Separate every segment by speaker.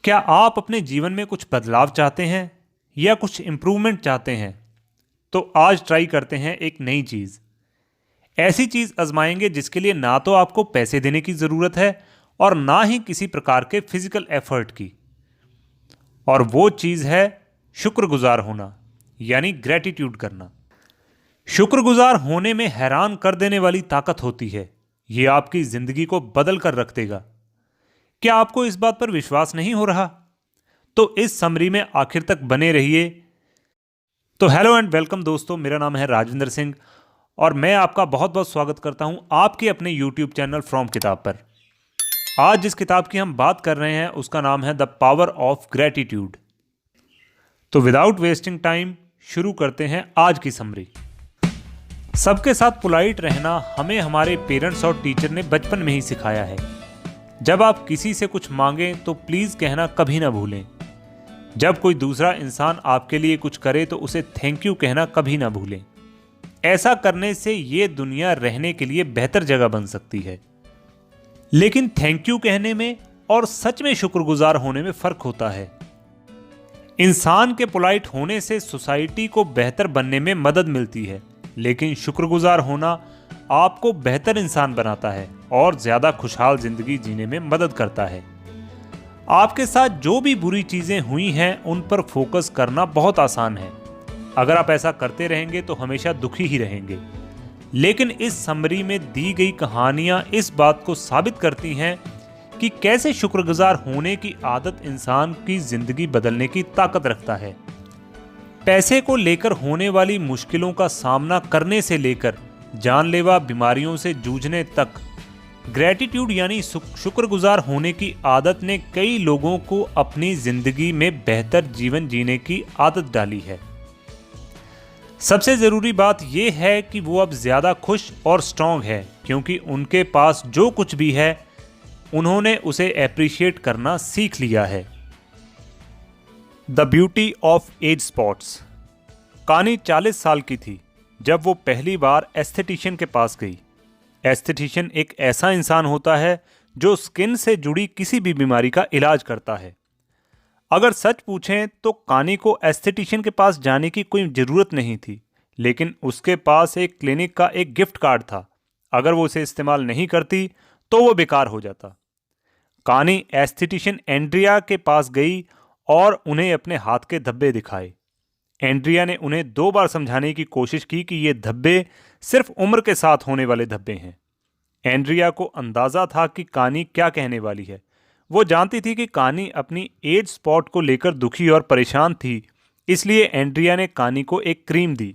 Speaker 1: क्या आप अपने जीवन में कुछ बदलाव चाहते हैं या कुछ इम्प्रूवमेंट चाहते हैं? तो आज ट्राई करते हैं एक नई चीज़। ऐसी चीज़ आजमाएंगे जिसके लिए ना तो आपको पैसे देने की ज़रूरत है और ना ही किसी प्रकार के फिजिकल एफर्ट की। और वो चीज़ है शुक्रगुजार होना, यानी ग्रेटिट्यूड करना। शुक्रगुजार होने में हैरान कर देने वाली ताकत होती है। ये आपकी ज़िंदगी को बदल कर रख देगा। क्या आपको इस बात पर विश्वास नहीं हो रहा? तो इस समरी में आखिर तक बने रहिए। तो हेलो एंड वेलकम दोस्तों, मेरा नाम है राजविंदर सिंह और मैं आपका बहुत बहुत स्वागत करता हूं आपके अपने यूट्यूब चैनल फ्रॉम किताब पर। आज जिस किताब की हम बात कर रहे हैं उसका नाम है द पावर ऑफ ग्रेटिट्यूड। तो विदाउट वेस्टिंग टाइम शुरू करते हैं आज की समरी। सबके साथ पोलाइट रहना हमें हमारे पेरेंट्स और टीचर ने बचपन में ही सिखाया है। जब आप किसी से कुछ मांगें तो प्लीज़ कहना कभी ना भूलें। जब कोई दूसरा इंसान आपके लिए कुछ करे तो उसे थैंक यू कहना कभी ना भूलें। ऐसा करने से ये दुनिया रहने के लिए बेहतर जगह बन सकती है। लेकिन थैंक यू कहने में और सच में शुक्रगुजार होने में फ़र्क होता है। इंसान के पोलाइट होने से सोसाइटी को बेहतर बनने में मदद मिलती है, लेकिन शुक्रगुजार होना आपको बेहतर इंसान बनाता है और ज़्यादा खुशहाल ज़िंदगी जीने में मदद करता है। आपके साथ जो भी बुरी चीज़ें हुई हैं उन पर फोकस करना बहुत आसान है। अगर आप ऐसा करते रहेंगे तो हमेशा दुखी ही रहेंगे। लेकिन इस समरी में दी गई कहानियाँ इस बात को साबित करती हैं कि कैसे शुक्रगुजार होने की आदत इंसान की ज़िंदगी बदलने की ताकत रखता है। पैसे को लेकर होने वाली मुश्किलों का सामना करने से लेकर जानलेवा बीमारियों से जूझने तक ग्रेटिट्यूड यानी शुक्रगुजार होने की आदत ने कई लोगों को अपनी जिंदगी में बेहतर जीवन जीने की आदत डाली है। सबसे ज़रूरी बात यह है कि वो अब ज़्यादा खुश और स्ट्रॉन्ग है, क्योंकि उनके पास जो कुछ भी है उन्होंने उसे एप्रिशिएट करना सीख लिया है। The beauty of as spots. कानी 40 साल की थी जब वो पहली बार एस्थेटिशियन के पास गई। एस्थेटिशियन एक ऐसा इंसान होता है जो स्किन से जुड़ी किसी भी बीमारी का इलाज करता है। अगर सच पूछें तो कानी को एस्थेटिशियन के पास जाने की कोई ज़रूरत नहीं थी, लेकिन उसके पास एक क्लिनिक का एक गिफ्ट कार्ड था। अगर वो उसे इस्तेमाल नहीं करती तो वो बेकार हो जाता। कानी एस्थेटिशियन एंड्रिया के पास गई और उन्हें अपने हाथ के धब्बे दिखाए। एंड्रिया ने उन्हें 2 बार समझाने की कोशिश की कि ये धब्बे सिर्फ उम्र के साथ होने वाले धब्बे हैं। एंड्रिया को अंदाज़ा था कि कानी क्या कहने वाली है। वो जानती थी कि कानी अपनी एज स्पॉट को लेकर दुखी और परेशान थी, इसलिए एंड्रिया ने कानी को एक क्रीम दी।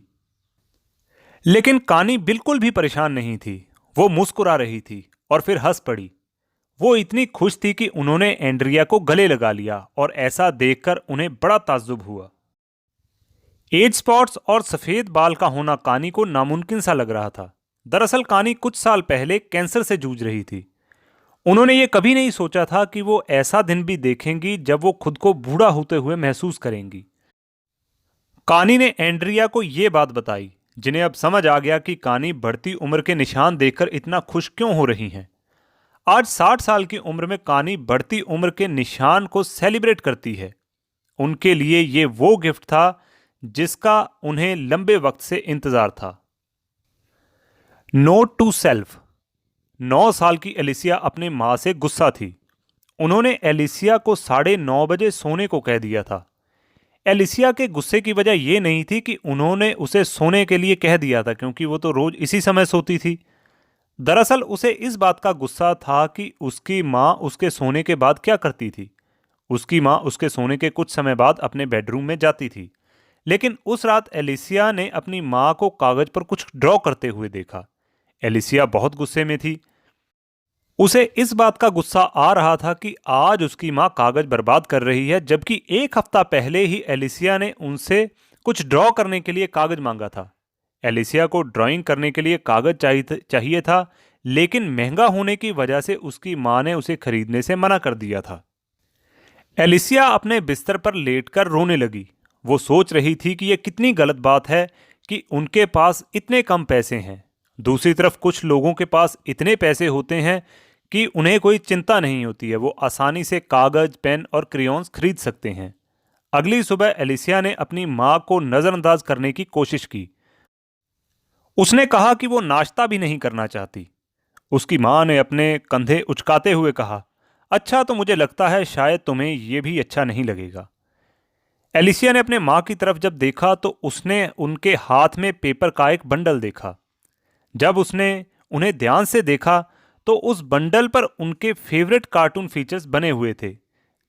Speaker 1: लेकिन कानी बिल्कुल भी परेशान नहीं थी। वो मुस्कुरा रही थी और फिर हंस पड़ी। वो इतनी खुश थी कि उन्होंने एंड्रिया को गले लगा लिया और ऐसा देखकर उन्हें बड़ा ताज्जुब हुआ। एज स्पॉट्स और सफ़ेद बाल का होना कानी को नामुमकिन सा लग रहा था। दरअसल कानी कुछ साल पहले कैंसर से जूझ रही थी। उन्होंने ये कभी नहीं सोचा था कि वो ऐसा दिन भी देखेंगी जब वो खुद को बूढ़ा होते हुए महसूस करेंगी। कानी ने एंड्रिया को ये बात बताई, जिन्हें अब समझ आ गया कि कानी बढ़ती उम्र के निशान देखकर इतना खुश क्यों हो रही हैं। आज 60 साल की उम्र में कानी बढ़ती उम्र के निशान को सेलिब्रेट करती है। उनके लिए ये वो गिफ्ट था जिसका उन्हें लंबे वक्त से इंतजार था। Note to self. 9 साल की एलिसिया अपने माँ से गुस्सा थी। उन्होंने एलिसिया को 9:30 बजे सोने को कह दिया था। एलिसिया के गुस्से की वजह यह नहीं थी कि उन्होंने उसे सोने के लिए कह दिया था, क्योंकि वो तो रोज इसी समय सोती थी। दरअसल उसे इस बात का गुस्सा था कि उसकी माँ उसके सोने के बाद क्या करती थी। उसकी माँ उसके सोने के कुछ समय बाद अपने बेडरूम में जाती थी, लेकिन उस रात एलिसिया ने अपनी माँ को कागज पर कुछ ड्रॉ करते हुए देखा। एलिसिया बहुत गुस्से में थी। उसे इस बात का गुस्सा आ रहा था कि आज उसकी माँ कागज बर्बाद कर रही है, जबकि 1 हफ्ता पहले ही एलिसिया ने उनसे कुछ ड्रॉ करने के लिए कागज मांगा था। एलिसिया को ड्राइंग करने के लिए कागज चाहिए था, लेकिन महंगा होने की वजह से उसकी माँ ने उसे खरीदने से मना कर दिया था। एलिसिया अपने बिस्तर पर लेटकर रोने लगी। वो सोच रही थी कि यह कितनी गलत बात है कि उनके पास इतने कम पैसे हैं। दूसरी तरफ कुछ लोगों के पास इतने पैसे होते हैं कि उन्हें कोई चिंता नहीं होती है, वो आसानी से कागज, पेन और क्रेयॉन्स खरीद सकते हैं। अगली सुबह एलिसिया ने अपनी माँ को नज़रअंदाज करने की कोशिश की। उसने कहा कि वो नाश्ता भी नहीं करना चाहती। उसकी माँ ने अपने कंधे उचकाते हुए कहा, अच्छा, तो मुझे लगता है शायद तुम्हें ये भी अच्छा नहीं लगेगा। एलिसिया ने अपने माँ की तरफ जब देखा तो उसने उनके हाथ में पेपर का एक बंडल देखा। जब उसने उन्हें ध्यान से देखा तो उस बंडल पर उनके फेवरेट कार्टून फीचर्स बने हुए थे,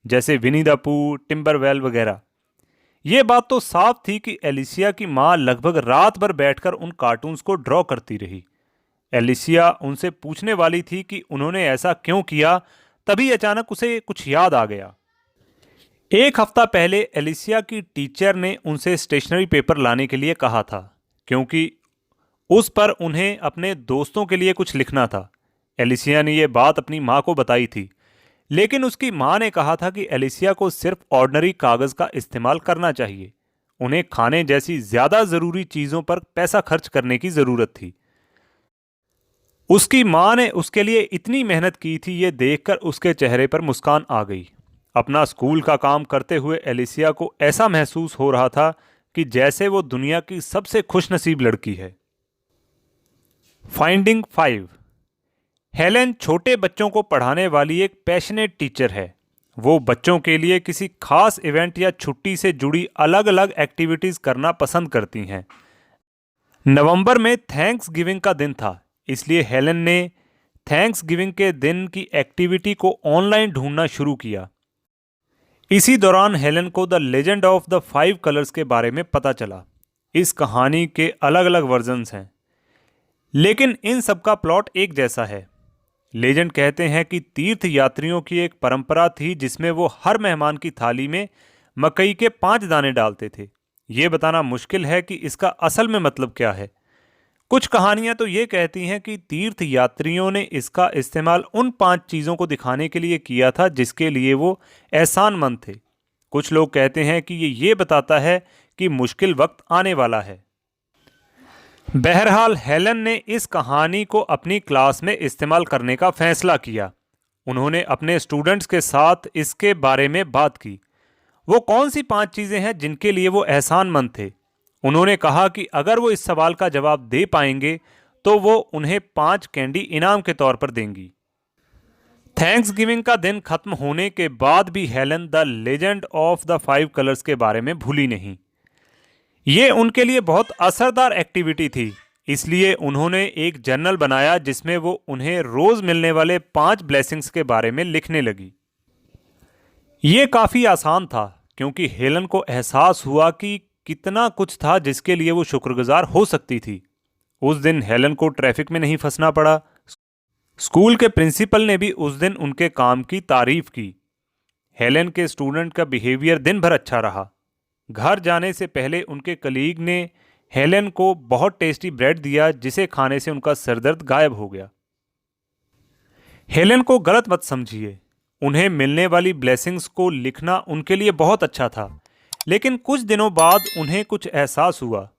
Speaker 1: जैसे विनी द पू, टिम्बरवेल वगैरह। ये बात तो साफ थी कि एलिसिया की माँ लगभग रात भर बैठकर उन कार्टून्स को ड्रॉ करती रही। एलिसिया उनसे पूछने वाली थी कि उन्होंने ऐसा क्यों किया, तभी अचानक उसे कुछ याद आ गया। एक हफ्ता पहले एलिसिया की टीचर ने उनसे स्टेशनरी पेपर लाने के लिए कहा था, क्योंकि उस पर उन्हें अपने दोस्तों के लिए कुछ लिखना था। एलिसिया ने यह बात अपनी माँ को बताई थी, लेकिन उसकी माँ ने कहा था कि एलिसिया को सिर्फ ऑर्डिनरी कागज का इस्तेमाल करना चाहिए। उन्हें खाने जैसी ज्यादा जरूरी चीजों पर पैसा खर्च करने की जरूरत थी। उसकी माँ ने उसके लिए इतनी मेहनत की थी, ये देखकर उसके चेहरे पर मुस्कान आ गई। अपना स्कूल का काम करते हुए एलिसिया को ऐसा महसूस हो रहा था कि जैसे वो दुनिया की सबसे खुशनसीब लड़की है। फाइंडिंग 5। हेलेन छोटे बच्चों को पढ़ाने वाली एक पैशनेट टीचर है। वो बच्चों के लिए किसी खास इवेंट या छुट्टी से जुड़ी अलग अलग एक्टिविटीज करना पसंद करती हैं। नवंबर में थैंक्स गिविंग का दिन था, इसलिए हेलेन ने थैंक्स गिविंग के दिन की एक्टिविटी को ऑनलाइन ढूंढना शुरू किया। इसी दौरान हेलेन को the legend of the 5 colours के बारे में पता चला। इस कहानी के अलग अलग वर्जन्स हैं, लेकिन इन सब का प्लॉट एक जैसा है। लेजेंड कहते हैं कि तीर्थ यात्रियों की एक परंपरा थी जिसमें वो हर मेहमान की थाली में मकई के 5 दाने डालते थे। ये बताना मुश्किल है कि इसका असल में मतलब क्या है। कुछ कहानियां तो ये कहती हैं कि तीर्थ यात्रियों ने इसका इस्तेमाल उन 5 चीज़ों को दिखाने के लिए किया था जिसके लिए वो एहसानमंद थे। कुछ लोग कहते हैं कि ये बताता है कि मुश्किल वक्त आने वाला है। बहरहाल हेलन ने इस कहानी को अपनी क्लास में इस्तेमाल करने का फैसला किया। उन्होंने अपने स्टूडेंट्स के साथ इसके बारे में बात की। वो कौन सी 5 चीज़ें हैं जिनके लिए वो एहसानमंद थे। उन्होंने कहा कि अगर वो इस सवाल का जवाब दे पाएंगे तो वो उन्हें 5 कैंडी इनाम के तौर पर देंगी। थैंक्स गिविंग का दिन खत्म होने के बाद भी Helen the legend of the 5 colours के बारे में भूली नहीं। ये उनके लिए बहुत असरदार एक्टिविटी थी, इसलिए उन्होंने एक जर्नल बनाया जिसमें वो उन्हें रोज मिलने वाले 5 ब्लेसिंग्स के बारे में लिखने लगी। ये काफ़ी आसान था, क्योंकि हेलन को एहसास हुआ कि कितना कुछ था जिसके लिए वो शुक्रगुजार हो सकती थी। उस दिन हेलन को ट्रैफिक में नहीं फंसना पड़ा। स्कूल के प्रिंसिपल ने भी उस दिन उनके काम की तारीफ की। हेलन के स्टूडेंट का बिहेवियर दिन भर अच्छा रहा। घर जाने से पहले उनके कलीग ने हेलन को बहुत टेस्टी ब्रेड दिया, जिसे खाने से उनका सरदर्द गायब हो गया। हेलन को गलत मत समझिए, उन्हें मिलने वाली ब्लेसिंग्स को लिखना उनके लिए बहुत अच्छा था, लेकिन कुछ दिनों बाद उन्हें कुछ एहसास हुआ।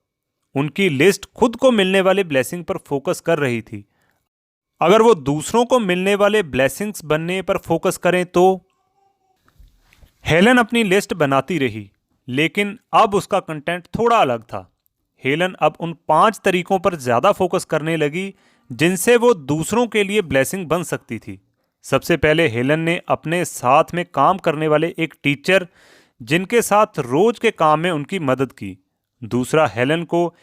Speaker 1: उनकी लिस्ट खुद को मिलने वाले ब्लेसिंग पर फोकस कर रही थी। अगर वो दूसरों को मिलने वाले ब्लेसिंग्स बनने पर फोकस करें तो। हेलन अपनी लिस्ट बनाती रही, लेकिन अब उसका कंटेंट थोड़ा अलग था। हेलन अब उन 5 तरीकों पर ज़्यादा फोकस करने लगी जिनसे वो दूसरों के लिए ब्लेसिंग बन सकती थी। सबसे पहले हेलन ने अपने साथ में काम करने वाले एक टीचर जिनके साथ रोज के काम में उनकी मदद की। दूसरा, हेलन को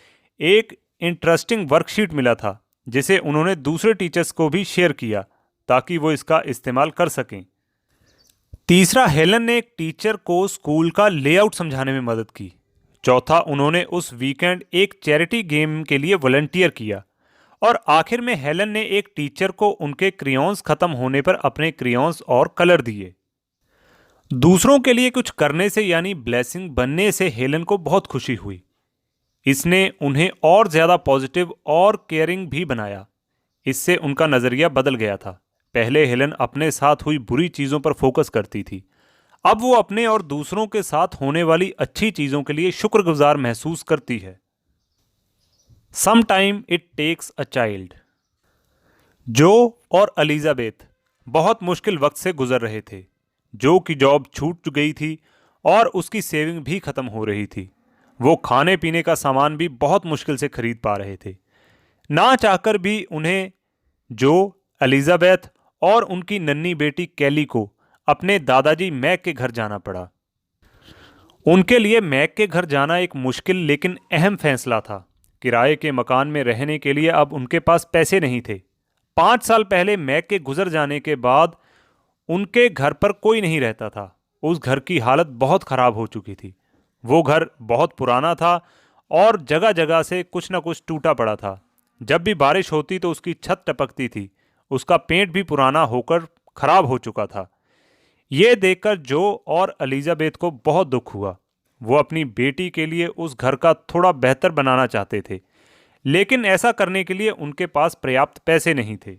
Speaker 1: एक इंटरेस्टिंग वर्कशीट मिला था जिसे उन्होंने दूसरे टीचर्स को भी शेयर किया ताकि वो इसका इस्तेमाल कर सकें। तीसरा, हेलन ने एक टीचर को स्कूल का लेआउट समझाने में मदद की। चौथा, उन्होंने उस वीकेंड एक चैरिटी गेम के लिए वॉलंटियर किया। और आखिर में हेलन ने एक टीचर को उनके क्रेयॉन्स खत्म होने पर अपने क्रेयॉन्स और कलर दिए। दूसरों के लिए कुछ करने से यानी ब्लेसिंग बनने से हेलन को बहुत खुशी हुई। इसने उन्हें और ज़्यादा पॉजिटिव और केयरिंग भी बनाया। इससे उनका नज़रिया बदल गया था। पहले हेलन अपने साथ हुई बुरी चीज़ों पर फोकस करती थी, अब वो अपने और दूसरों के साथ होने वाली अच्छी चीज़ों के लिए शुक्रगुजार महसूस करती है। Sometime it takes a child. जो और एलिजाबेथ बहुत मुश्किल वक्त से गुजर रहे थे। जो की जॉब छूट गई थी और उसकी सेविंग भी खत्म हो रही थी। वो खाने पीने का सामान भी बहुत मुश्किल से खरीद पा रहे थे। ना चाहकर भी उन्हें जो, एलिजाबेथ और उनकी नन्ही बेटी कैली को अपने दादाजी मैक के घर जाना पड़ा। उनके लिए मैक के घर जाना एक मुश्किल लेकिन अहम फैसला था। किराए के मकान में रहने के लिए अब उनके पास पैसे नहीं थे। 5 साल पहले मैक के गुजर जाने के बाद उनके घर पर कोई नहीं रहता था। उस घर की हालत बहुत खराब हो चुकी थी। वो घर बहुत पुराना था और जगह जगह से कुछ न कुछ टूटा पड़ा था। जब भी बारिश होती तो उसकी छत टपकती थी। उसका पेंट भी पुराना होकर खराब हो चुका था। ये देखकर जो और एलिजाबेथ को बहुत दुख हुआ। वो अपनी बेटी के लिए उस घर का थोड़ा बेहतर बनाना चाहते थे, लेकिन ऐसा करने के लिए उनके पास पर्याप्त पैसे नहीं थे।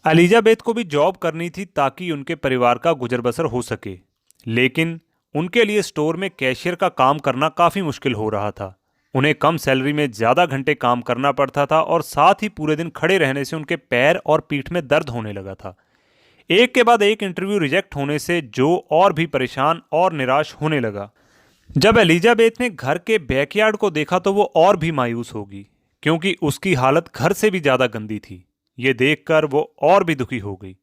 Speaker 1: एलिजाबेथ को भी जॉब करनी थी ताकि उनके परिवार का गुजर बसर हो सके, लेकिन उनके लिए स्टोर में कैशियर का काम करना काफ़ी मुश्किल हो रहा था। उन्हें कम सैलरी में ज़्यादा घंटे काम करना पड़ता था और साथ ही पूरे दिन खड़े रहने से उनके पैर और पीठ में दर्द होने लगा था। एक के बाद एक इंटरव्यू रिजेक्ट होने से जो और भी परेशान और निराश होने लगा। जब एलिजाबेथ ने घर के बैकयार्ड को देखा तो वो और भी मायूस होगी, क्योंकि उसकी हालत घर से भी ज़्यादा गंदी थी। ये देखकर वो और भी दुखी हो गई।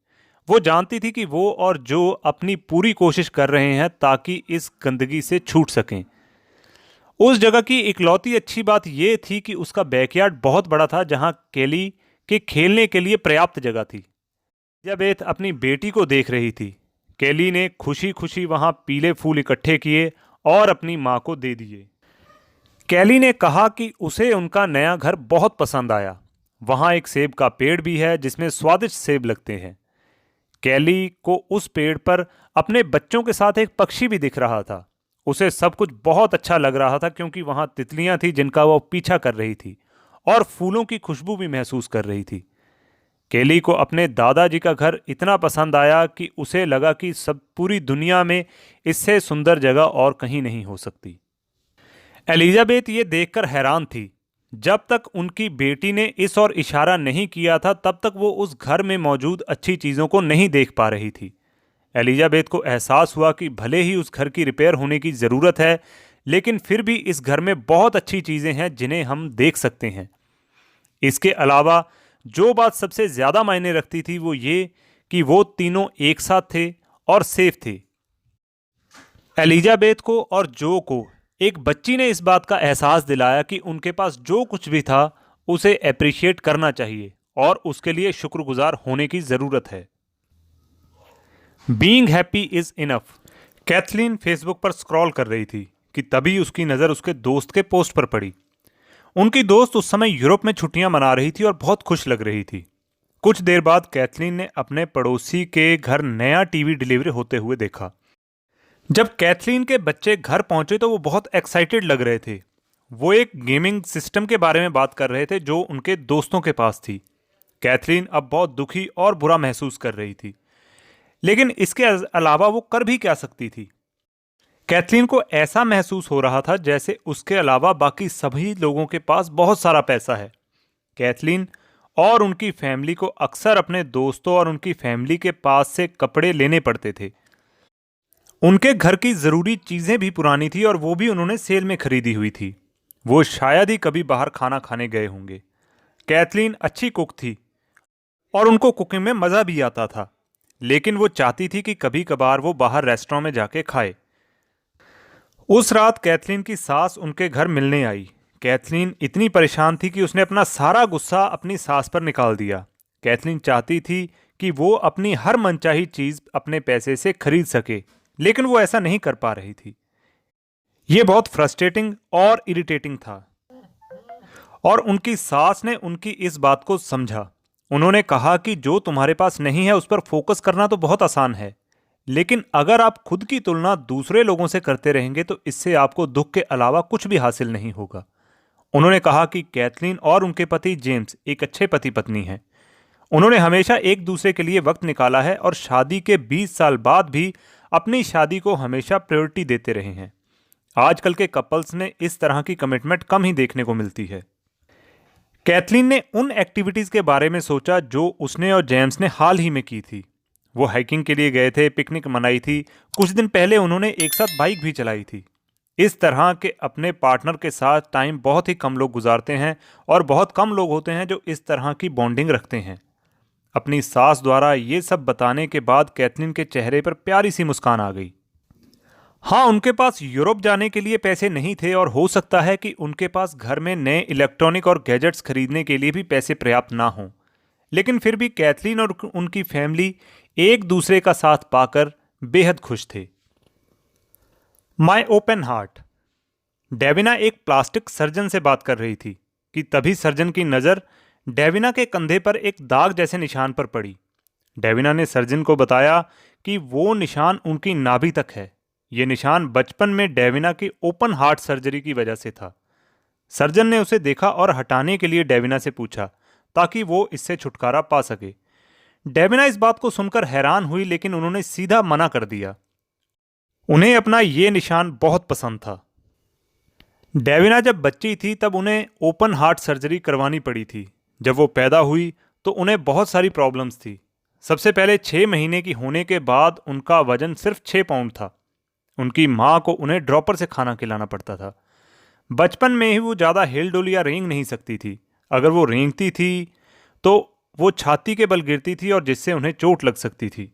Speaker 1: वो जानती थी कि वो और जो अपनी पूरी कोशिश कर रहे हैं ताकि इस गंदगी से छूट सकें। उस जगह की इकलौती अच्छी बात यह थी कि उसका बैकयार्ड बहुत बड़ा था, जहां केली के खेलने के लिए पर्याप्त जगह थी। एलिजाबेथ अपनी बेटी को देख रही थी। केली ने खुशी खुशी वहां पीले फूल इकट्ठे किए और अपनी मां को दे दिए। केली ने कहा कि उसे उनका नया घर बहुत पसंद आया। वहां एक सेब का पेड़ भी है जिसमें स्वादिष्ट सेब लगते हैं। केली को उस पेड़ पर अपने बच्चों के साथ एक पक्षी भी दिख रहा था। उसे सब कुछ बहुत अच्छा लग रहा था, क्योंकि वहां तितलियां थी जिनका वो पीछा कर रही थी और फूलों की खुशबू भी महसूस कर रही थी। केली को अपने दादाजी का घर इतना पसंद आया कि उसे लगा कि सब पूरी दुनिया में इससे सुंदर जगह और कहीं नहीं हो सकती। एलिजाबेथ ये देखकर हैरान थी। जब तक उनकी बेटी ने इस ओर इशारा नहीं किया था तब तक वो उस घर में मौजूद अच्छी चीज़ों को नहीं देख पा रही थी। एलिजाबेथ को एहसास हुआ कि भले ही उस घर की रिपेयर होने की ज़रूरत है, लेकिन फिर भी इस घर में बहुत अच्छी चीज़ें हैं जिन्हें हम देख सकते हैं। इसके अलावा जो बात सबसे ज़्यादा मायने रखती थी वो ये कि वो तीनों एक साथ थे और सेफ थे। एलिजाबेथ को और जो को एक बच्ची ने इस बात का एहसास दिलाया कि उनके पास जो कुछ भी था उसे एप्रिशिएट करना चाहिए और उसके लिए शुक्रगुजार होने की ज़रूरत है। Being happy is enough. Kathleen Facebook पर स्क्रॉल कर रही थी कि तभी उसकी नज़र उसके दोस्त के पोस्ट पर पड़ी। उनकी दोस्त उस समय यूरोप में छुट्टियां मना रही थी और बहुत खुश लग रही थी। कुछ देर बाद कैथलीन ने अपने पड़ोसी के घर नया टीवी डिलीवरी होते हुए देखा। जब कैथलीन के बच्चे घर पहुंचे तो वो बहुत एक्साइटेड लग रहे थे। वो एक गेमिंग सिस्टम के बारे में बात कर रहे थे जो उनके दोस्तों के पास थी। कैथलीन अब बहुत दुखी और बुरा महसूस कर रही थी, लेकिन इसके अलावा वो कर भी क्या सकती थी। कैथलीन को ऐसा महसूस हो रहा था जैसे उसके अलावा बाकी सभी लोगों के पास बहुत सारा पैसा है। कैथलीन और उनकी फैमिली को अक्सर अपने दोस्तों और उनकी फैमिली के पास से कपड़े लेने पड़ते थे। उनके घर की ज़रूरी चीज़ें भी पुरानी थी और वो भी उन्होंने सेल में खरीदी हुई थी। वो शायद ही कभी बाहर खाना खाने गए होंगे। कैथलीन अच्छी कुक थी और उनको कुकिंग में मज़ा भी आता था, लेकिन वो चाहती थी कि कभी कभार वो बाहर रेस्टोरेंट में जाके खाए। उस रात कैथलीन की सास उनके घर मिलने आई। कैथलीन इतनी परेशान थी कि उसने अपना सारा गुस्सा अपनी सास पर निकाल दिया। कैथलीन चाहती थी कि वो अपनी हर मनचाही चीज़ अपने पैसे से खरीद सके, लेकिन वो ऐसा नहीं कर पा रही थी। ये बहुत फ्रस्ट्रेटिंग और इरिटेटिंग था और उनकी सास ने उनकी इस बात को समझा। उन्होंने कहा कि जो तुम्हारे पास नहीं है उस पर फोकस करना तो बहुत आसान है, लेकिन अगर आप खुद की तुलना दूसरे लोगों से करते रहेंगे तो इससे आपको दुख के अलावा कुछ भी हासिल नहीं होगा। उन्होंने कहा कि कैथलीन और उनके पति जेम्स एक अच्छे पति पत्नी हैं। उन्होंने हमेशा एक दूसरे के लिए वक्त निकाला है और शादी के 20 साल बाद भी अपनी शादी को हमेशा प्रायोरिटी देते रहे हैं। आजकल के कपल्स में इस तरह की कमिटमेंट कम ही देखने को मिलती है। कैथलीन ने उन एक्टिविटीज़ के बारे में सोचा जो उसने और जेम्स ने हाल ही में की थी। वो हाइकिंग के लिए गए थे, पिकनिक मनाई थी, कुछ दिन पहले उन्होंने एक साथ बाइक भी चलाई थी। इस तरह के अपने पार्टनर के साथ टाइम बहुत ही कम लोग गुजारते हैं और बहुत कम लोग होते हैं जो इस तरह की बॉन्डिंग रखते हैं। अपनी सास द्वारा ये सब बताने के बाद कैथरीन के चेहरे पर प्यारी सी मुस्कान आ गई। हाँ, उनके पास यूरोप जाने के लिए पैसे नहीं थे और हो सकता है कि उनके पास घर में नए इलेक्ट्रॉनिक और गैजेट्स खरीदने के लिए भी पैसे पर्याप्त ना हों, लेकिन फिर भी कैथरीन और उनकी फैमिली एक दूसरे का साथ पाकर बेहद खुश थे। माई ओपन हार्ट। डेविना एक प्लास्टिक सर्जन से बात कर रही थी कि तभी सर्जन की नज़र डेविना के कंधे पर एक दाग जैसे निशान पर पड़ी। डेविना ने सर्जन को बताया कि वो निशान उनकी नाभि तक है। ये निशान बचपन में डेविना की ओपन हार्ट सर्जरी की वजह से था। सर्जन ने उसे देखा और हटाने के लिए डेविना से पूछा ताकि वो इससे छुटकारा पा सके। डेविना इस बात को सुनकर हैरान हुई, लेकिन उन्होंने सीधा मना कर दिया। उन्हें अपना ये निशान बहुत पसंद था। डेविना जब बच्ची थी तब उन्हें ओपन हार्ट सर्जरी करवानी पड़ी थी। जब वो पैदा हुई तो उन्हें बहुत सारी प्रॉब्लम्स थी। सबसे पहले 6 महीने की होने के बाद उनका वजन सिर्फ 6 पाउंड था। उनकी माँ को उन्हें ड्रॉपर से खाना खिलाना पड़ता था। बचपन में ही वो ज़्यादा हिल डुल या रेंग नहीं सकती थी। अगर वो रेंगती थी तो वो छाती के बल गिरती थी और जिससे उन्हें चोट लग सकती थी।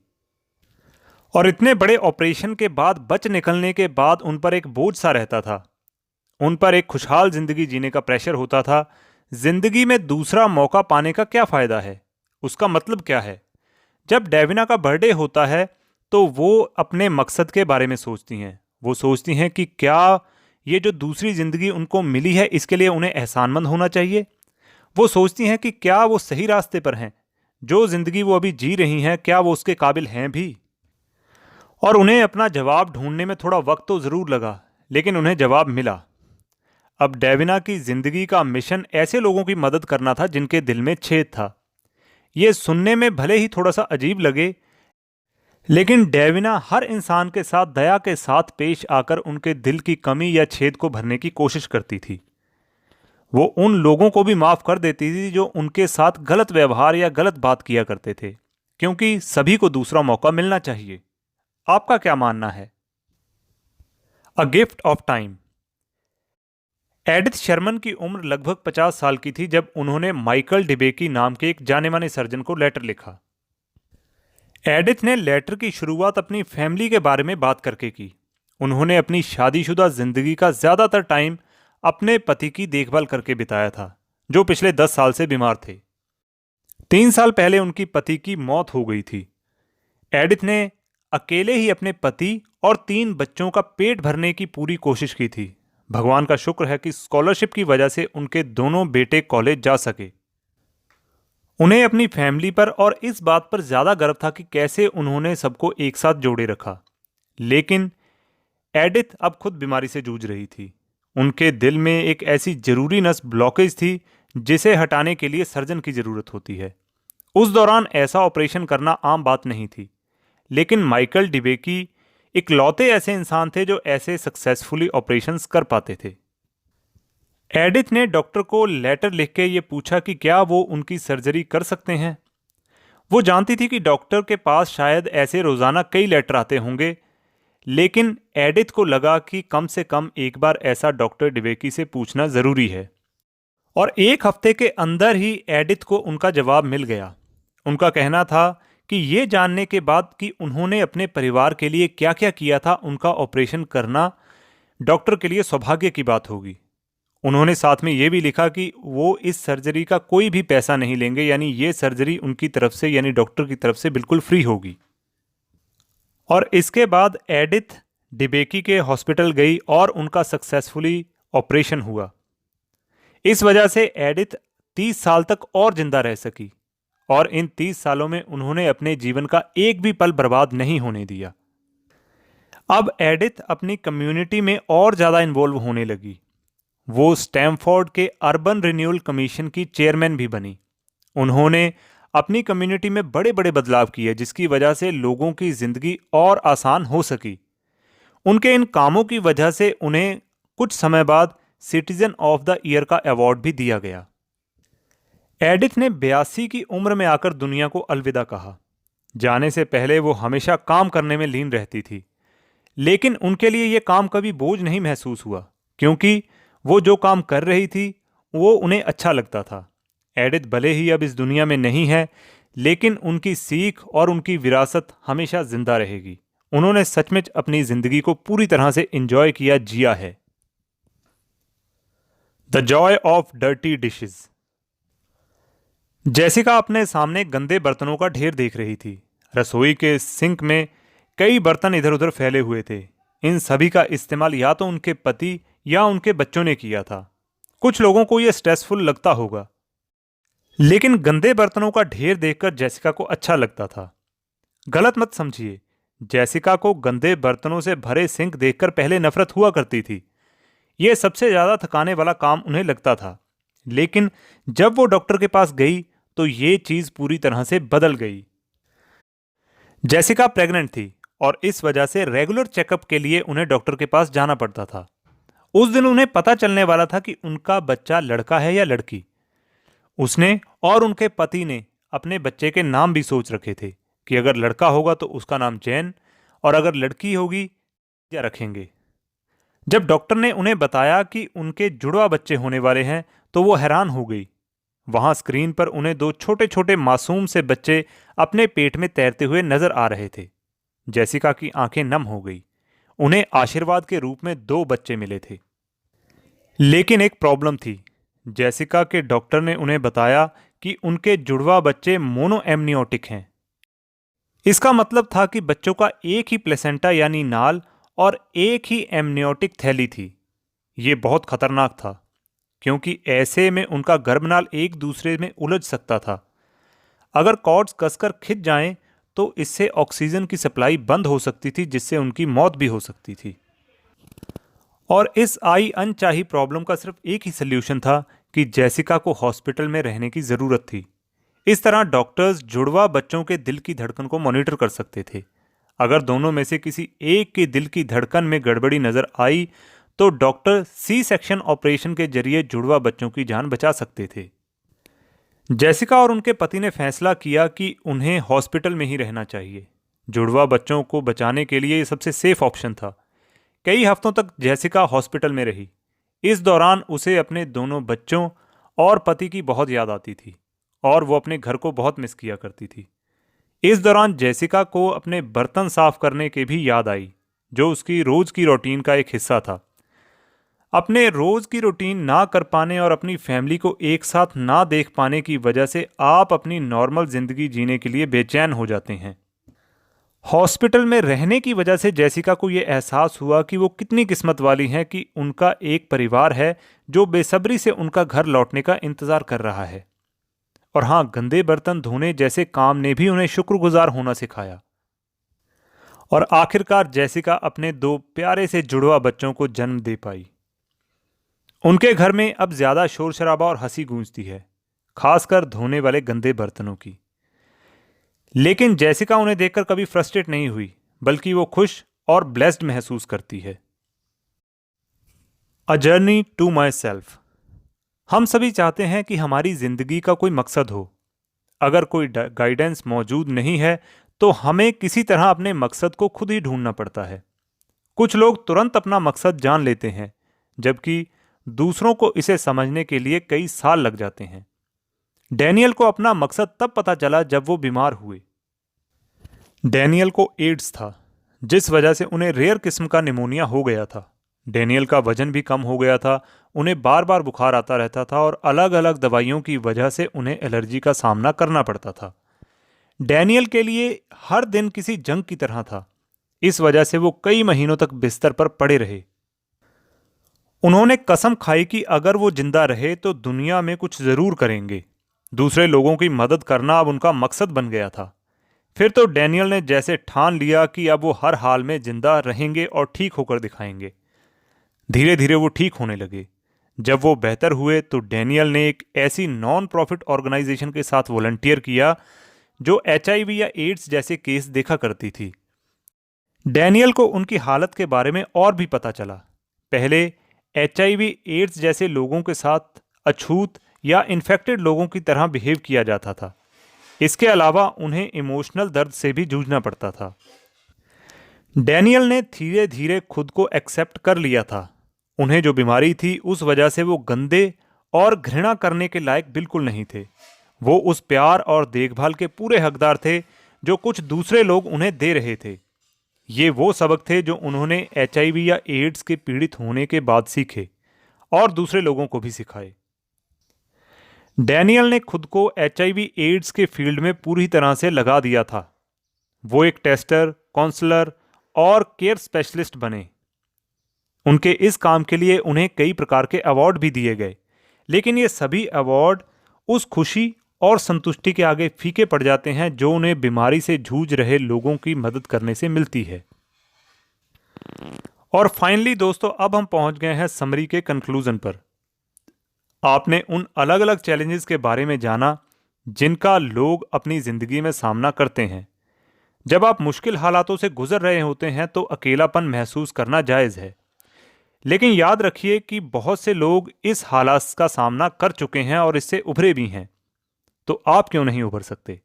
Speaker 1: और इतने बड़े ऑपरेशन के बाद बच निकलने के बाद उन पर एक बोझ सा रहता था। उन पर एक खुशहाल जिंदगी जीने का प्रेशर होता था। जिंदगी में दूसरा मौका पाने का क्या फायदा है, उसका मतलब क्या है। जब डेविना का बर्थडे होता है तो वो अपने मकसद के बारे में सोचती हैं। वो सोचती हैं कि क्या ये जो दूसरी जिंदगी उनको मिली है इसके लिए उन्हें एहसानमंद होना चाहिए। वो सोचती हैं कि क्या वो सही रास्ते पर हैं, जो जिंदगी वो अभी जी रही हैं क्या वो उसके काबिल हैं भी। और उन्हें अपना जवाब ढूंढने में थोड़ा वक्त तो ज़रूर लगा, लेकिन उन्हें जवाब मिला। अब डेविना की जिंदगी का मिशन ऐसे लोगों की मदद करना था जिनके दिल में छेद था। ये सुनने में भले ही थोड़ा सा अजीब लगे, लेकिन डेविना हर इंसान के साथ दया के साथ पेश आकर उनके दिल की कमी या छेद को भरने की कोशिश करती थी। वो उन लोगों को भी माफ कर देती थी जो उनके साथ गलत व्यवहार या गलत बात किया करते थे, क्योंकि सभी को दूसरा मौका मिलना चाहिए। आपका क्या मानना है? A gift of time. Edith Sherman की उम्र लगभग 50 साल की थी जब उन्होंने माइकल डिबेकी नाम के एक जाने माने सर्जन को लेटर लिखा। एडिथ ने लेटर की शुरुआत अपनी फैमिली के बारे में बात करके की। उन्होंने अपनी शादीशुदा जिंदगी का ज्यादातर टाइम अपने पति की देखभाल करके बिताया था, जो पिछले 10 साल से बीमार थे। 3 साल पहले उनकी पति की मौत हो गई थी। एडिथ ने अकेले ही अपने पति और 3 बच्चों का पेट भरने की पूरी कोशिश की थी। भगवान का शुक्र है कि स्कॉलरशिप की वजह से उनके दोनों बेटे कॉलेज जा सके। उन्हें अपनी फैमिली पर और इस बात पर ज्यादा गर्व था कि कैसे उन्होंने सबको एक साथ जोड़े रखा। लेकिन एडिथ अब खुद बीमारी से जूझ रही थी। उनके दिल में एक ऐसी जरूरी नस ब्लॉकेज थी जिसे हटाने के लिए सर्जन की जरूरत होती है। उस दौरान ऐसा ऑपरेशन करना आम बात नहीं थी, लेकिन माइकल डिबेकी इकलौते ऐसे इंसान थे जो ऐसे सक्सेसफुली ऑपरेशंस कर पाते थे। एडिथ ने डॉक्टर को लेटर लिख के ये पूछा कि क्या वो उनकी सर्जरी कर सकते हैं। वो जानती थी कि डॉक्टर के पास शायद ऐसे रोजाना कई लेटर आते होंगे, लेकिन एडिथ को लगा कि कम से कम एक बार ऐसा डॉक्टर डिबेकी से पूछना जरूरी है। और एक हफ्ते के अंदर ही एडिथ को उनका जवाब मिल गया। उनका कहना था कि ये जानने के बाद कि उन्होंने अपने परिवार के लिए क्या क्या किया था, उनका ऑपरेशन करना डॉक्टर के लिए सौभाग्य की बात होगी। उन्होंने साथ में ये भी लिखा कि वो इस सर्जरी का कोई भी पैसा नहीं लेंगे, यानी ये सर्जरी उनकी तरफ से यानी डॉक्टर की तरफ से बिल्कुल फ्री होगी। और इसके बाद एडिथ डिबेकी के हॉस्पिटल गई और उनका सक्सेसफुली ऑपरेशन हुआ। इस वजह से एडिथ 30 साल तक और जिंदा रह सकी और इन 30 सालों में उन्होंने अपने जीवन का एक भी पल बर्बाद नहीं होने दिया। अब एडिथ अपनी कम्युनिटी में और ज़्यादा इन्वॉल्व होने लगी। वो स्टैमफोर्ड के अर्बन रिन्यूअल कमीशन की चेयरमैन भी बनी। उन्होंने अपनी कम्युनिटी में बड़े बड़े बदलाव किए जिसकी वजह से लोगों की ज़िंदगी और आसान हो सकी। उनके इन कामों की वजह से उन्हें कुछ समय बाद सिटीजन ऑफ द ईयर का अवार्ड भी दिया गया। एडिथ ने 82 की उम्र में आकर दुनिया को अलविदा कहा। जाने से पहले वो हमेशा काम करने में लीन रहती थी, लेकिन उनके लिए ये काम कभी बोझ नहीं महसूस हुआ, क्योंकि वो जो काम कर रही थी वो उन्हें अच्छा लगता था। एडिथ भले ही अब इस दुनिया में नहीं है, लेकिन उनकी सीख और उनकी विरासत हमेशा जिंदा रहेगी। उन्होंने सचमुच अपनी जिंदगी को पूरी तरह से एंजॉय किया, जिया है। The Joy of dirty dishes. Jessica अपने सामने गंदे बर्तनों का ढेर देख रही थी। रसोई के सिंक में कई बर्तन इधर उधर फैले हुए थे। इन सभी का इस्तेमाल या तो उनके पति या उनके बच्चों ने किया था। कुछ लोगों को यह स्ट्रेसफुल लगता होगा, लेकिन गंदे बर्तनों का ढेर देखकर जेसिका को अच्छा लगता था। गलत मत समझिए, जेसिका को गंदे बर्तनों से भरे सिंक देखकर पहले नफरत हुआ करती थी। यह सबसे ज्यादा थकाने वाला काम उन्हें लगता था। लेकिन जब वो डॉक्टर के पास गई तो ये चीज पूरी तरह से बदल गई। जेसिका प्रेग्नेंट थी और इस वजह से रेगुलर चेकअप के लिए उन्हें डॉक्टर के पास जाना पड़ता था। उस दिन उन्हें पता चलने वाला था कि उनका बच्चा लड़का है या लड़की। उसने और उनके पति ने अपने बच्चे के नाम भी सोच रखे थे कि अगर लड़का होगा तो उसका नाम जैन और अगर लड़की होगी क्या रखेंगे। जब डॉक्टर ने उन्हें बताया कि उनके जुड़वा बच्चे होने वाले हैं तो वो हैरान हो गई। वहां स्क्रीन पर उन्हें दो छोटे छोटे मासूम से बच्चे अपने पेट में तैरते हुए नजर आ रहे थे। जेसिका की आंखें नम हो गई। उन्हें आशीर्वाद के रूप में दो बच्चे मिले थे, लेकिन एक प्रॉब्लम थी। जेसिका के डॉक्टर ने उन्हें बताया कि उनके जुड़वा बच्चे मोनोएमनियोटिक हैं। इसका मतलब था कि बच्चों का एक ही प्लेसेंटा यानी नाल और एक ही एमनियोटिक थैली थी। ये बहुत खतरनाक था, क्योंकि ऐसे में उनका गर्भनाल एक दूसरे में उलझ सकता था। अगर कॉर्ड्स कसकर खिंच जाएं तो इससे ऑक्सीजन की सप्लाई बंद हो सकती थी, जिससे उनकी मौत भी हो सकती थी। और इस आई अनचाही प्रॉब्लम का सिर्फ एक ही सल्यूशन था कि जेसिका को हॉस्पिटल में रहने की जरूरत थी। इस तरह डॉक्टर्स जुड़वा बच्चों के दिल की धड़कन को मॉनिटर कर सकते थे। अगर दोनों में से किसी एक के दिल की धड़कन में गड़बड़ी नजर आई तो डॉक्टर सी सेक्शन ऑपरेशन के जरिए जुड़वा बच्चों की जान बचा सकते थे। जेसिका और उनके पति ने फैसला किया कि उन्हें हॉस्पिटल में ही रहना चाहिए। जुड़वा बच्चों को बचाने के लिए यह सबसे सेफ ऑप्शन था। कई हफ्तों तक जेसिका हॉस्पिटल में रही। इस दौरान उसे अपने दोनों बच्चों और पति की बहुत याद आती थी और वो अपने घर को बहुत मिस किया करती थी। इस दौरान जेसिका को अपने बर्तन साफ करने की भी याद आई, जो उसकी रोज की रूटीन का एक हिस्सा था। अपने रोज की रूटीन ना कर पाने और अपनी फैमिली को एक साथ ना देख पाने की वजह से आप अपनी नॉर्मल जिंदगी जीने के लिए बेचैन हो जाते हैं। हॉस्पिटल में रहने की वजह से जेसिका को यह एहसास हुआ कि वो कितनी किस्मत वाली हैं कि उनका एक परिवार है जो बेसब्री से उनका घर लौटने का इंतजार कर रहा है। और हां, गंदे बर्तन धोने जैसे काम ने भी उन्हें शुक्रगुजार होना सिखाया। और आखिरकार जेसिका अपने दो प्यारे से जुड़वा बच्चों को जन्म दे पाई। उनके घर में अब ज्यादा शोर शराबा और हंसी गूंजती है, खासकर धोने वाले गंदे बर्तनों की। लेकिन जेसिका उन्हें देखकर कभी फ्रस्ट्रेट नहीं हुई, बल्कि वो खुश और ब्लेस्ड महसूस करती है। A journey to myself. हम सभी चाहते हैं कि हमारी जिंदगी का कोई मकसद हो। अगर कोई गाइडेंस मौजूद नहीं है तो हमें किसी तरह अपने मकसद को खुद ही ढूंढना पड़ता है। कुछ लोग तुरंत अपना मकसद जान लेते हैं, जबकि दूसरों को इसे समझने के लिए कई साल लग जाते हैं। डैनियल को अपना मकसद तब पता चला जब वो बीमार हुए। डैनियल को एड्स था, जिस वजह से उन्हें रेयर किस्म का निमोनिया हो गया था। डैनियल का वजन भी कम हो गया था, उन्हें बार बार बुखार आता रहता था और अलग अलग दवाइयों की वजह से उन्हें एलर्जी का सामना करना पड़ता था। डैनियल के लिए हर दिन किसी जंग की तरह था। इस वजह से वो कई महीनों तक बिस्तर पर पड़े रहे। उन्होंने कसम खाई कि अगर वो जिंदा रहे तो दुनिया में कुछ जरूर करेंगे। दूसरे लोगों की मदद करना अब उनका मकसद बन गया था। फिर तो डैनियल ने जैसे ठान लिया कि अब वो हर हाल में जिंदा रहेंगे और ठीक होकर दिखाएंगे। धीरे धीरे वो ठीक होने लगे। जब वो बेहतर हुए तो डैनियल ने एक ऐसी नॉन प्रॉफिट ऑर्गेनाइजेशन के साथ वॉलंटियर किया जो एचआईवी या एड्स जैसे केस देखा करती थी। डैनियल को उनकी हालत के बारे में और भी पता चला। पहले एचआईवी एड्स जैसे लोगों के साथ अछूत या इन्फेक्टेड लोगों की तरह बिहेव किया जाता था। इसके अलावा उन्हें इमोशनल दर्द से भी जूझना पड़ता था। डैनियल ने धीरे धीरे खुद को एक्सेप्ट कर लिया था। उन्हें जो बीमारी थी उस वजह से वो गंदे और घृणा करने के लायक बिल्कुल नहीं थे। वो उस प्यार और देखभाल के पूरे हकदार थे जो कुछ दूसरे लोग उन्हें दे रहे थे। ये वो सबक थे जो उन्होंने एचआईवी या एड्स के पीड़ित होने के बाद सीखे और दूसरे लोगों को भी सिखाए। डैनियल ने खुद को एचआईवी एड्स के फील्ड में पूरी तरह से लगा दिया था। वो एक टेस्टर, काउंसलर और केयर स्पेशलिस्ट बने। उनके इस काम के लिए उन्हें कई प्रकार के अवार्ड भी दिए गए, लेकिन ये सभी अवार्ड उस खुशी और संतुष्टि के आगे फीके पड़ जाते हैं जो उन्हें बीमारी से जूझ रहे लोगों की मदद करने से मिलती है। और फाइनली दोस्तों, अब हम पहुंच गए हैं समरी के कंक्लूजन पर। आपने उन अलग अलग चैलेंजेस के बारे में जाना जिनका लोग अपनी जिंदगी में सामना करते हैं। जब आप मुश्किल हालातों से गुजर रहे होते हैं तो अकेलापन महसूस करना जायज़ है, लेकिन याद रखिए कि बहुत से लोग इस हालात का सामना कर चुके हैं और इससे उभरे भी हैं, तो आप क्यों नहीं उभर सकते।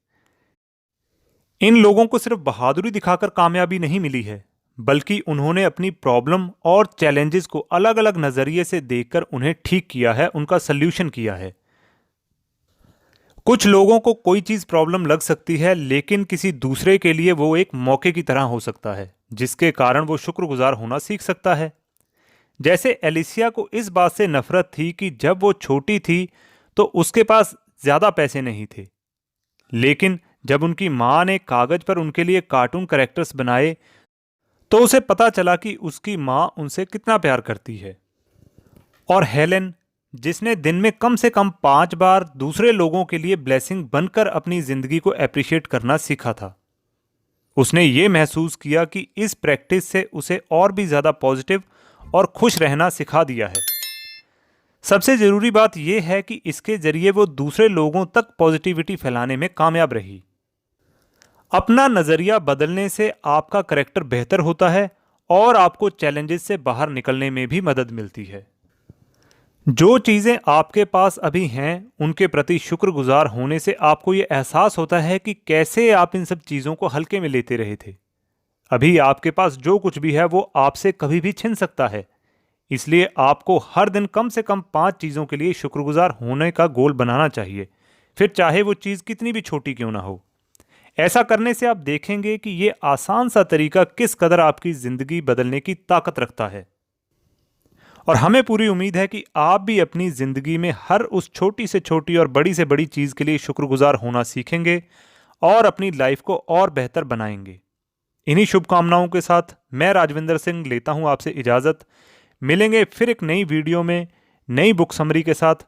Speaker 1: इन लोगों को सिर्फ बहादुरी दिखाकर कामयाबी नहीं मिली है, बल्कि उन्होंने अपनी प्रॉब्लम और चैलेंजेस को अलग अलग नज़रिए से देखकर उन्हें ठीक किया है, उनका सल्यूशन किया है। कुछ लोगों को कोई चीज़ प्रॉब्लम लग सकती है, लेकिन किसी दूसरे के लिए वो एक मौके की तरह हो सकता है, जिसके कारण वो शुक्रगुजार होना सीख सकता है। जैसे एलिसिया को इस बात से नफरत थी कि जब वो छोटी थी तो उसके पास ज़्यादा पैसे नहीं थे, लेकिन जब उनकी माँ ने कागज़ पर उनके लिए कार्टून कैरेक्टर्स बनाए तो उसे पता चला कि उसकी माँ उनसे कितना प्यार करती है। और हेलेन, जिसने दिन में कम से कम 5 बार दूसरे लोगों के लिए ब्लेसिंग बनकर अपनी जिंदगी को एप्रिशिएट करना सीखा था, उसने ये महसूस किया कि इस प्रैक्टिस से उसे और भी ज़्यादा पॉजिटिव और खुश रहना सिखा दिया है। सबसे ज़रूरी बात यह है कि इसके ज़रिए वो दूसरे लोगों तक पॉजिटिविटी फैलाने में कामयाब रही। अपना नज़रिया बदलने से आपका करैक्टर बेहतर होता है और आपको चैलेंजेस से बाहर निकलने में भी मदद मिलती है। जो चीज़ें आपके पास अभी हैं उनके प्रति शुक्रगुजार होने से आपको ये एहसास होता है कि कैसे आप इन सब चीज़ों को हल्के में लेते रहे थे। अभी आपके पास जो कुछ भी है वो आपसे कभी भी छिन सकता है, इसलिए आपको हर दिन कम से कम 5 चीज़ों के लिए शुक्रगुजार होने का गोल बनाना चाहिए, फिर चाहे वो चीज़ कितनी भी छोटी क्यों ना हो। ऐसा करने से आप देखेंगे कि ये आसान सा तरीका किस कदर आपकी ज़िंदगी बदलने की ताकत रखता है। और हमें पूरी उम्मीद है कि आप भी अपनी ज़िंदगी में हर उस छोटी से छोटी और बड़ी से बड़ी चीज़ के लिए शुक्रगुजार होना सीखेंगे और अपनी लाइफ को और बेहतर बनाएंगे। इन्हीं शुभकामनाओं के साथ मैं राजविंदर सिंह लेता हूं आपसे इजाज़त। मिलेंगे फिर एक नई वीडियो में नई बुक समरी के साथ।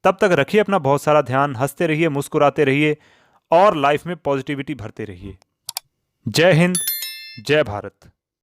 Speaker 1: तब तक रखिए अपना बहुत सारा ध्यान, हंसते रहिए, मुस्कुराते रहिए और लाइफ में पॉजिटिविटी भरते रहिए। जय हिंद, जय भारत।